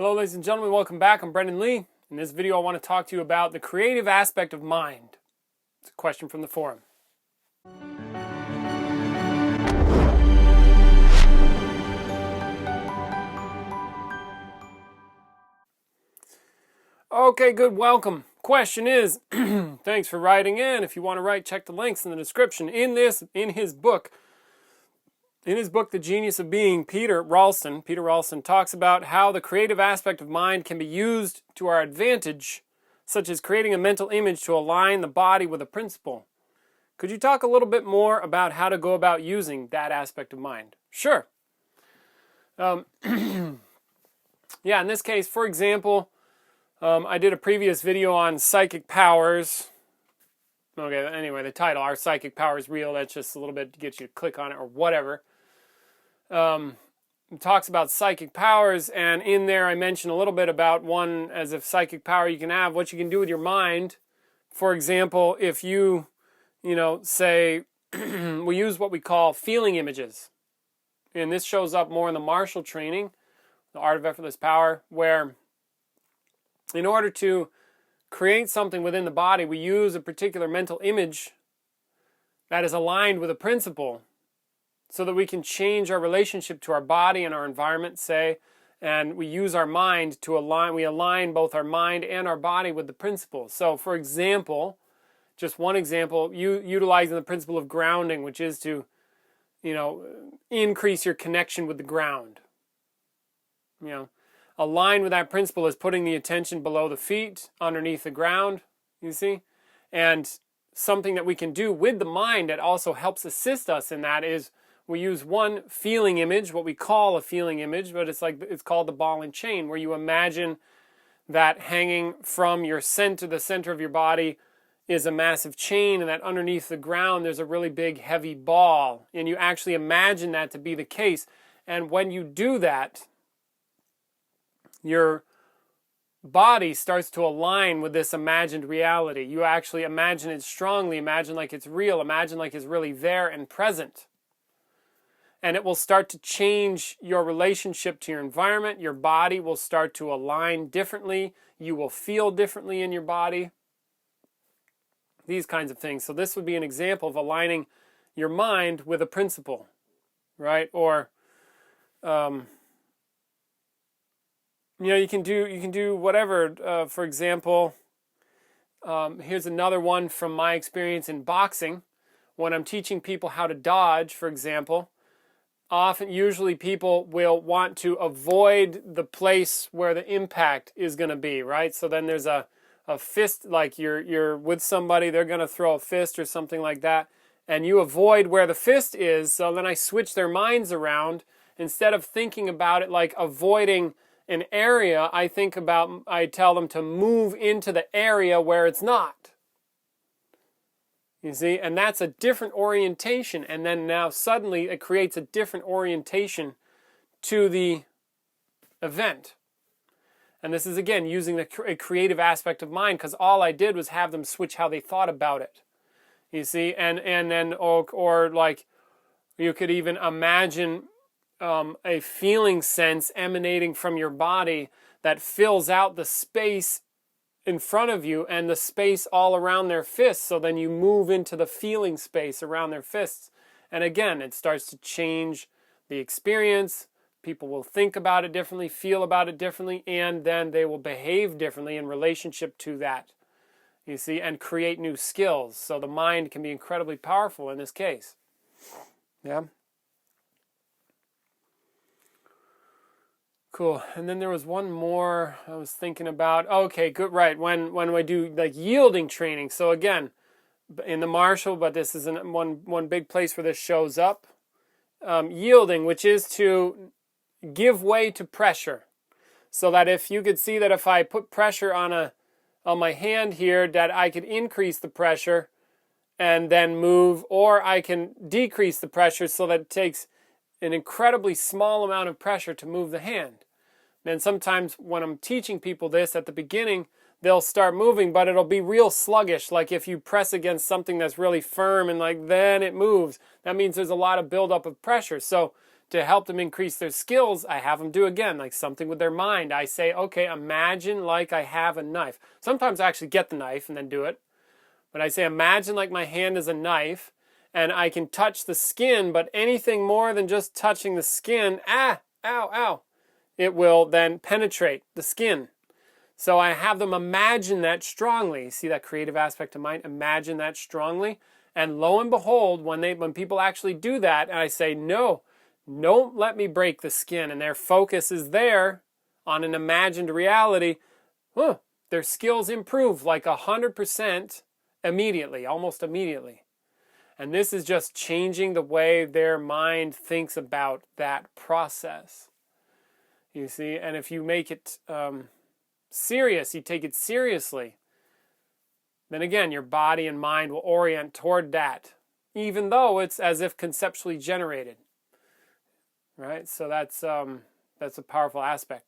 Hello ladies and gentlemen, welcome back. I'm Brendan Lee. In this video I want to talk to you about the creative aspect of mind. It's a question from the forum. Okay, good, welcome. Question is, thanks for writing in. If you want to write, check the links in the description. In his book, The Genius of Being, Peter Ralston talks about how the creative aspect of mind can be used to our advantage, such as creating a mental image to align the body with a principle. Could you talk a little bit more about how to go about using that aspect of mind? Sure. Yeah, in this case, for example, I did a previous video on psychic powers. Okay, anyway, the title, Are Psychic Powers Real? That's just a little bit to get you to click on it or whatever. It talks about psychic powers, and in there I mentioned a little bit about one as if psychic power you can have, what you can do with your mind. For example, if you say, we use what we call feeling images. And this shows up more in the Marshall training, the Art of Effortless Power, where in order to create something within the body, we use a particular mental image that is aligned with a principle so that we can change our relationship to our body and our environment, say, and we use our mind to align both our mind and our body with the principle. So, for example, just one example, utilizing the principle of grounding, which is to, increase your connection with the ground. Align with that principle is putting the attention below the feet, underneath the ground, you see? And something that we can do with the mind that also helps assist us in that is we use one feeling image, what we call a feeling image, but it's called the ball and chain, where you imagine that hanging from the center of your body is a massive chain, and that underneath the ground there's a really big heavy ball, and you actually imagine that to be the case. And when you do that, your body starts to align with this imagined reality. You actually imagine it strongly, imagine like it's real, imagine like it's really there and present. And it will start to change your relationship to your environment. Your body will start to align differently. You will feel differently in your body. These kinds of things. So this would be an example of aligning your mind with a principle, right? Or you can do whatever. For example, here's another one from my experience in boxing. When I'm teaching people how to dodge, for example, usually people will want to avoid the place where the impact is going to be, right? So then there's a fist, like you're with somebody, they're going to throw a fist or something like that, and you avoid where the fist is. So then I switch their minds around. Instead of thinking about it like avoiding an area, I tell them to move into the area where it's not. You see, and that's a different orientation, and then now suddenly it creates a different orientation to the event. And this is again using a creative aspect of mind, because all I did was have them switch how they thought about it. You see, and then or like you could even imagine a feeling sense emanating from your body that fills out the space in front of you and the space all around their fists. So then you move into the feeling space around their fists. And again, it starts to change the experience. People will think about it differently, feel about it differently, and then they will behave differently in relationship to that. You see, and create new skills. So the mind can be incredibly powerful in this case. Yeah. Cool. And then there was one more I was thinking about. Okay, good. Right. When we do like yielding training. So again, in the Marshall, but this is one big place where this shows up. Yielding, which is to give way to pressure. So that if you could see that if I put pressure on my hand here, that I could increase the pressure and then move, or I can decrease the pressure so that it takes an incredibly small amount of pressure to move the hand. Then sometimes when I'm teaching people this at the beginning, they'll start moving, but it'll be real sluggish. Like if you press against something that's really firm and then it moves, that means there's a lot of buildup of pressure. So to help them increase their skills, I have them do again, like something with their mind. I say, okay, imagine like I have a knife. Sometimes I actually get the knife and then do it. But I say, imagine like my hand is a knife and I can touch the skin, but anything more than just touching the skin, ow, it will then penetrate the skin. So I have them imagine that strongly. See that creative aspect of mind? Imagine that strongly. And lo and behold, when people actually do that, and I say, no, don't let me break the skin, and their focus is there on an imagined reality, their skills improve like 100% immediately, almost immediately. And this is just changing the way their mind thinks about that process. You see, and if you make it serious, you take it seriously, then again, your body and mind will orient toward that, even though it's as if conceptually generated. Right? So that's a powerful aspect.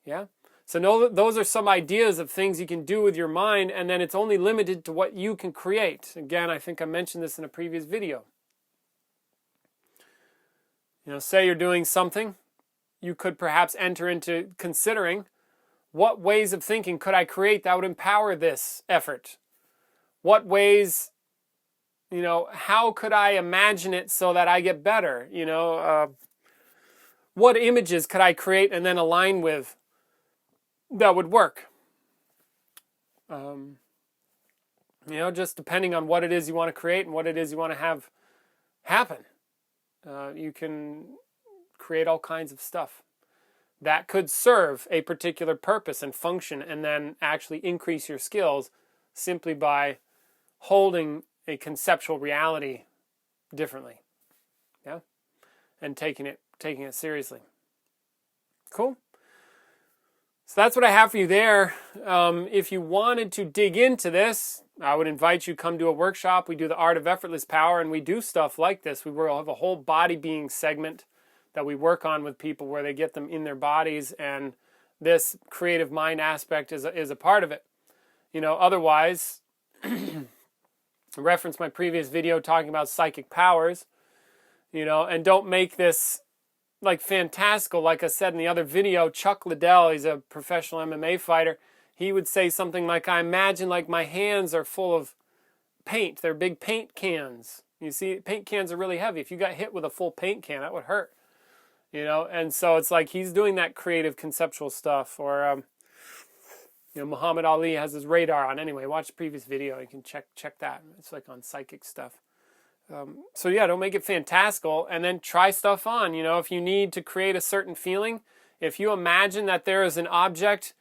Yeah? So those are some ideas of things you can do with your mind, and then it's only limited to what you can create. Again, I think I mentioned this in a previous video. Say you're doing something, you could perhaps enter into considering, what ways of thinking could I create that would empower this effort? What ways, how could I imagine it so that I get better? What images could I create and then align with that would work? Just depending on what it is you want to create and what it is you want to have happen. You can create all kinds of stuff that could serve a particular purpose and function, and then actually increase your skills simply by holding a conceptual reality differently. Yeah? And taking it seriously. Cool? So that's what I have for you there. If you wanted to dig into this, I would invite you to come to a workshop. We do the Art of Effortless Power, and we do stuff like this. We will have a whole body being segment that we work on with people where they get them in their bodies, and this creative mind aspect is a part of it. Otherwise, reference my previous video talking about psychic powers, and don't make this like fantastical. Like I said in the other video, Chuck Liddell, he's a professional MMA fighter, he would say something like, I imagine like my hands are full of paint. They're big paint cans. You see, paint cans are really heavy. If you got hit with a full paint can, that would hurt. And so it's like he's doing that creative conceptual stuff. Or Muhammad Ali has his radar on. Anyway, watch the previous video. You can check that. It's like on psychic stuff. So yeah, don't make it fantastical, and then try stuff on. If you need to create a certain feeling, if you imagine that there is an object,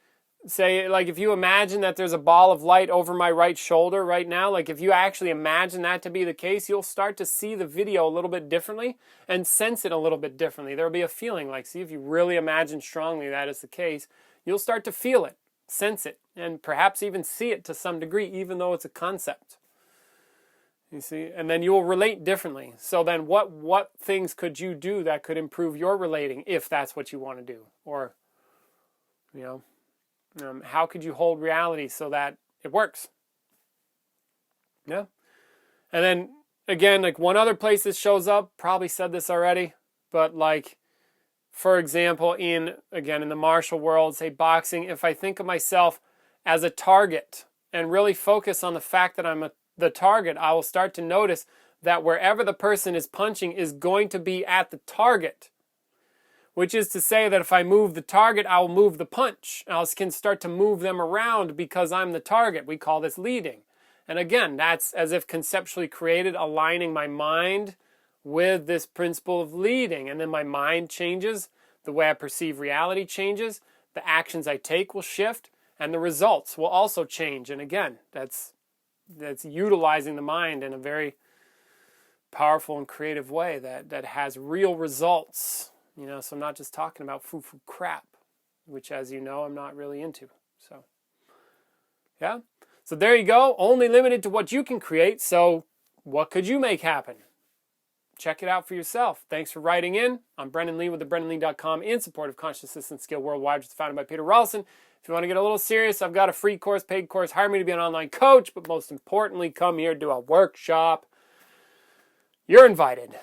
say like if you imagine that there's a ball of light over my right shoulder right now, like if you actually imagine that to be the case, you'll start to see the video a little bit differently and sense it a little bit differently. There'll be a feeling like, see, if you really imagine strongly that is the case, you'll start to feel it, sense it, and perhaps even see it to some degree, even though it's a concept. You see, and then you will relate differently. So then what things could you do that could improve your relating, if that's what you want to do? Or, how could you hold reality so that it works? Yeah. And then, again, like one other place this shows up, probably said this already, but like, for example, in the martial world, say boxing, if I think of myself as a target and really focus on the fact that I'm the target, I will start to notice that wherever the person is punching is going to be at the target. Which is to say that if I move the target, I will move the punch. I can start to move them around because I'm the target. We call this leading. And again, that's as if conceptually created, aligning my mind with this principle of leading. And then my mind changes, the way I perceive reality changes, the actions I take will shift, and the results will also change. And again, that's utilizing the mind in a very powerful and creative way that has real results. So I'm not just talking about foo-foo crap, which, as you know, I'm not really into. So, yeah. So there you go. Only limited to what you can create. So what could you make happen? Check it out for yourself. Thanks for writing in. I'm Brendan Lee with theBrendanLee.com in support of Consciousness and Skill Worldwide, which is founded by Peter Rawlinson. If you want to get a little serious, I've got a free course, paid course. Hire me to be an online coach, but most importantly, come here, do a workshop. You're invited.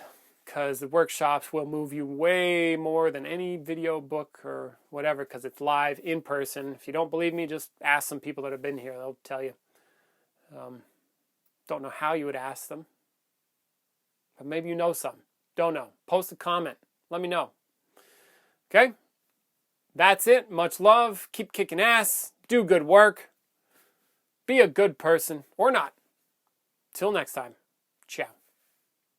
because the workshops will move you way more than any video book or whatever, because it's live in person. If you don't believe me, just ask some people that have been here. They'll tell you. Don't know how you would ask them, but maybe you know some. Don't know. Post a comment. Let me know. Okay? That's it. Much love. Keep kicking ass. Do good work. Be a good person or not. Till next time. Ciao.